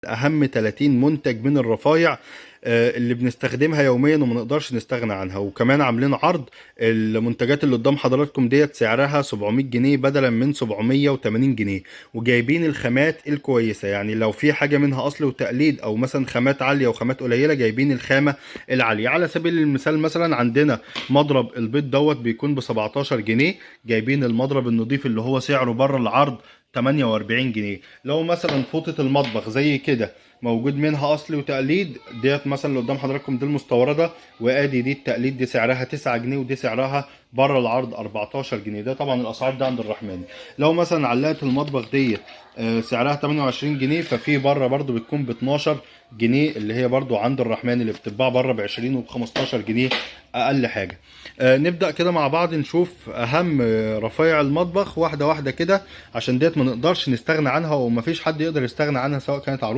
اهم 30 منتج من الرفايع اللي بنستخدمها يوميا وما نقدرش نستغنى عنها. وكمان عاملين عرض، المنتجات اللي قدام حضراتكم ديت سعرها 700 جنيه بدلا من 780 جنيه، وجايبين الخامات الكويسة. يعني لو في حاجة منها اصل وتقليد او مثلا خامات عالية وخامات قليلة، جايبين الخامة العالية. على سبيل المثال مثلا عندنا مضرب البيض دوت بيكون ب 17 جنيه، جايبين المضرب النظيف اللي هو سعره بره العرض 48 جنيه. لو مثلا فوطة المطبخ زي كده موجود منها اصلي وتقليد، ديت مثلا اللي قدام حضراتكم دي المستورده، وادي دي التقليد، دي سعرها 9 جنيه ودي سعرها بره العرض 14 جنيه. ده طبعا الاسعار ده عند الرحمن. لو مثلا علقه المطبخ ديت سعرها 28 جنيه، ففي بره برضو بتكون ب 12 جنيه، اللي هي برضو عند الرحمن اللي بتتباع بره ب 20 وب 15 جنيه اقل حاجه. نبدا كده مع بعض نشوف اهم رفايع المطبخ واحده واحده كده، عشان ديت ما نقدرش نستغنى عنها ومفيش حد يقدر يستغنى عنها، سواء كانت عروسه